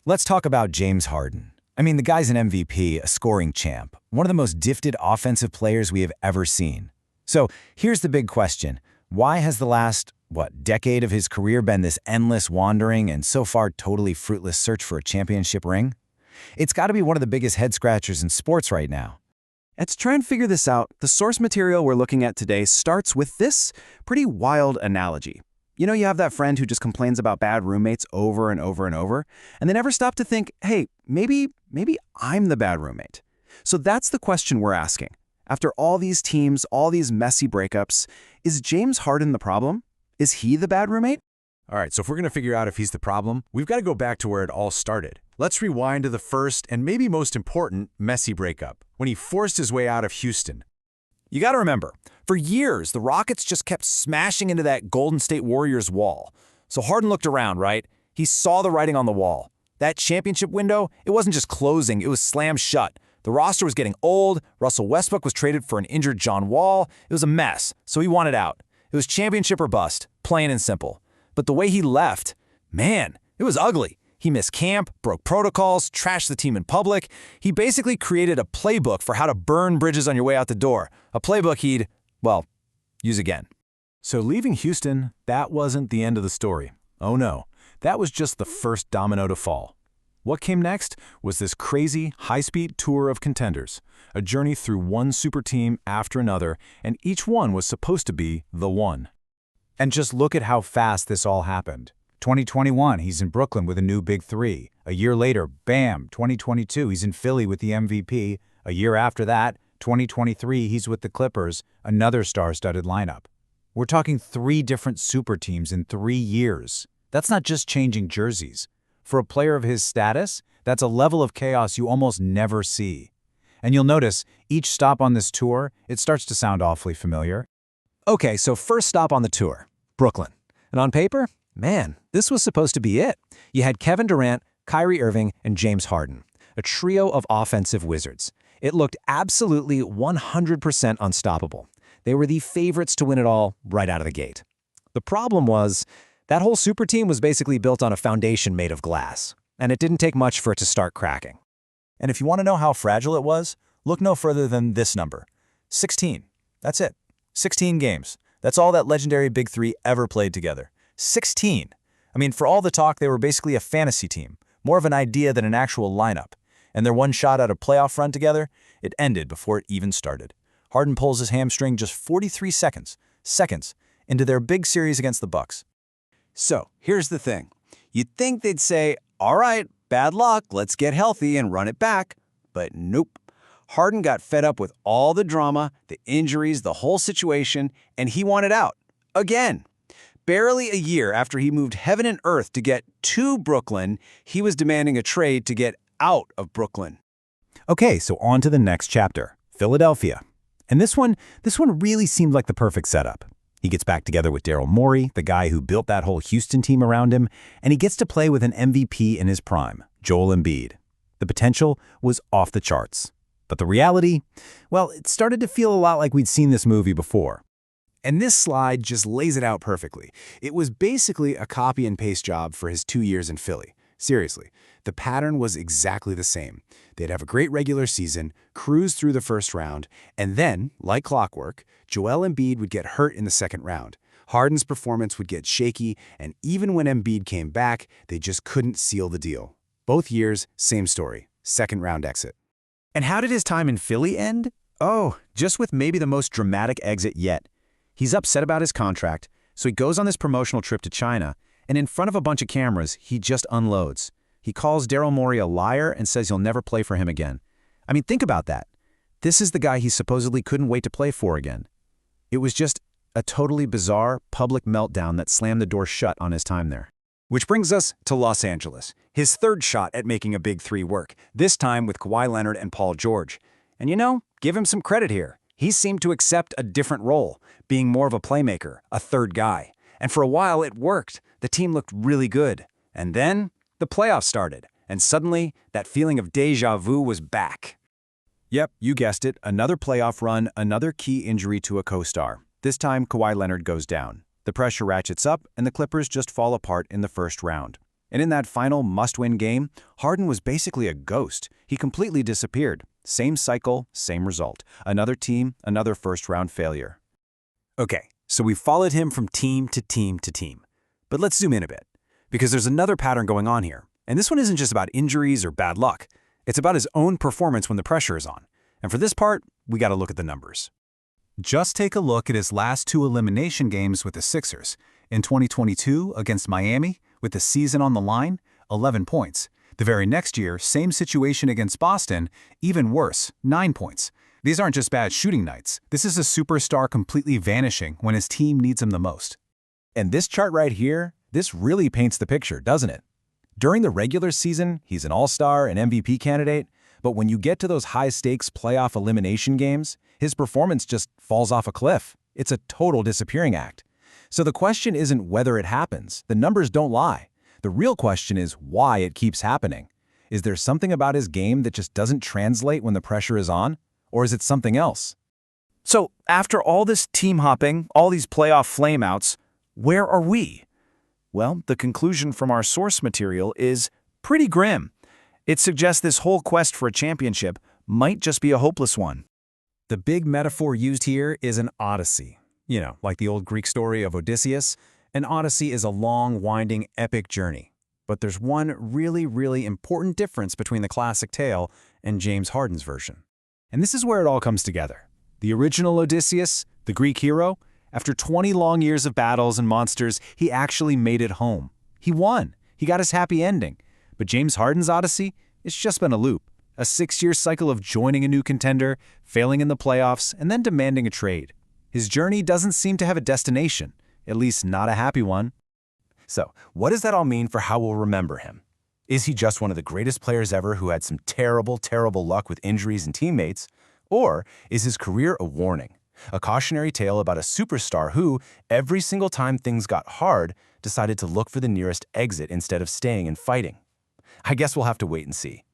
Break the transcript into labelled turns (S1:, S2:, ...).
S1: Let's talk about James Harden. I mean, the guy's an MVP, a scoring champ, one of the most gifted offensive players we have ever seen. So here's the big question. Why has the last, decade of his career been this endless wandering and so far totally fruitless search for a championship ring? It's got to be one of the biggest head-scratchers in sports right now.
S2: And to try and figure this out, the source material we're looking at today starts with this pretty wild analogy. You know, you have that friend who just complains about bad roommates over and over and over, and they never stop to think, hey, maybe I'm the bad roommate. So that's the question we're asking. After all these teams, all these messy breakups, is James Harden the problem? Is he the bad roommate?
S3: All right, so if we're going to figure out if he's the problem, we've got to go back to where it all started. Let's rewind to the first and maybe most important messy breakup, when he forced his way out of Houston.
S1: You got to remember, for years, the Rockets just kept smashing into that Golden State Warriors wall. So Harden looked around, right? He saw the writing on the wall. That championship window, it wasn't just closing, it was slammed shut. The roster was getting old, Russell Westbrook was traded for an injured John Wall. It was a mess, so he wanted out. It was championship or bust, plain and simple. But the way he left, man, it was ugly. He missed camp, broke protocols, trashed the team in public. He basically created a playbook for how to burn bridges on your way out the door. A playbook he'd, use again.
S3: So leaving Houston, that wasn't the end of the story. Oh no, that was just the first domino to fall. What came next was this crazy, high-speed tour of contenders, a journey through one super team after another, and each one was supposed to be the one.
S1: And just look at how fast this all happened. 2021, he's in Brooklyn with a new big three. A year later, bam, 2022, he's in Philly with the MVP. A year after that, 2023, he's with the Clippers, another star-studded lineup. We're talking 3 different super teams in 3 years. That's not just changing jerseys. For a player of his status, that's a level of chaos you almost never see. And you'll notice, each stop on this tour, it starts to sound awfully familiar. Okay, so first stop on the tour, Brooklyn. And on paper, man, this was supposed to be it. You had Kevin Durant, Kyrie Irving, and James Harden, a trio of offensive wizards. It looked absolutely 100% unstoppable. They were the favorites to win it all right out of the gate. The problem was, that whole super team was basically built on a foundation made of glass, and it didn't take much for it to start cracking.
S4: And if you want to know how fragile it was, look no further than this number. 16. That's it. 16 games. That's all that legendary Big Three ever played together. 16. I mean, for all the talk, they were basically a fantasy team, more of an idea than an actual lineup. And their one shot at a playoff run together, it ended before it even started. Harden pulls his hamstring just 43 seconds into their big series against the Bucks.
S2: So, here's the thing. You'd think they'd say, all right, bad luck, let's get healthy and run it back. But nope. Harden got fed up with all the drama, the injuries, the whole situation, and he wanted out. Again. Barely a year after he moved heaven and earth to get to Brooklyn, he was demanding a trade to get out of Brooklyn.
S1: Okay, so on to the next chapter, Philadelphia. And this one really seemed like the perfect setup. He gets back together with Daryl Morey, the guy who built that whole Houston team around him, and he gets to play with an MVP in his prime, Joel Embiid. The potential was off the charts. But the reality, it started to feel a lot like we'd seen this movie before.
S2: And this slide just lays it out perfectly. It was basically a copy and paste job for his 2 years in Philly. Seriously, the pattern was exactly the same. They'd have a great regular season, cruise through the first round, and then, like clockwork, Joel Embiid would get hurt in the second round. Harden's performance would get shaky, and even when Embiid came back, they just couldn't seal the deal. Both years, same story, second round exit.
S4: And how did his time in Philly end? Oh, just with maybe the most dramatic exit yet. He's upset about his contract, so he goes on this promotional trip to China, and in front of a bunch of cameras, he just unloads. He calls Daryl Morey a liar and says he'll never play for him again. I mean, think about that. This is the guy he supposedly couldn't wait to play for again. It was just a totally bizarre public meltdown that slammed the door shut on his time there.
S2: Which brings us to Los Angeles, his third shot at making a Big Three work, this time with Kawhi Leonard and Paul George. And give him some credit here. He seemed to accept a different role, being more of a playmaker, a third guy. And for a while, it worked. The team looked really good. And then the playoffs started, and suddenly that feeling of déjà vu was back.
S4: Yep, you guessed it, another playoff run, another key injury to a co-star. This time, Kawhi Leonard goes down. The pressure ratchets up, and the Clippers just fall apart in the first round. And in that final must-win game, Harden was basically a ghost. He completely disappeared. Same cycle, same result. Another team, another first-round failure.
S3: Okay, so we followed him from team to team to team. But let's zoom in a bit, because there's another pattern going on here. And this one isn't just about injuries or bad luck. It's about his own performance when the pressure is on. And for this part, we got to look at the numbers.
S1: Just take a look at his last 2 elimination games with the Sixers. In 2022, against Miami, with the season on the line, 11 points. The very next year, same situation against Boston, even worse, 9 points. These aren't just bad shooting nights. This is a superstar completely vanishing when his team needs him the most.
S3: And this chart right here, this really paints the picture, doesn't it? During the regular season, he's an all-star, an MVP candidate, but when you get to those high-stakes playoff elimination games, his performance just falls off a cliff. It's a total disappearing act. So the question isn't whether it happens. The numbers don't lie. The real question is why it keeps happening. Is there something about his game that just doesn't translate when the pressure is on? Or is it something else?
S4: So, after all this team hopping, all these playoff flameouts, where are we? Well, the conclusion from our source material is pretty grim. It suggests this whole quest for a championship might just be a hopeless one.
S3: The big metaphor used here is an Odyssey. You know, like the old Greek story of Odysseus. An Odyssey is a long, winding, epic journey. But there's one really important difference between the classic tale and James Harden's version. And this is where it all comes together. The original Odysseus, the Greek hero, after 20 long years of battles and monsters, he actually made it home. He won. He got his happy ending. But James Harden's Odyssey, it's just been a loop. A 6-year cycle of joining a new contender, failing in the playoffs, and then demanding a trade. His journey doesn't seem to have a destination, at least not a happy one.
S2: So, what does that all mean for how we'll remember him? Is he just one of the greatest players ever who had some terrible luck with injuries and teammates? Or is his career a warning? A cautionary tale about a superstar who, every single time things got hard, decided to look for the nearest exit instead of staying and fighting? I guess we'll have to wait and see.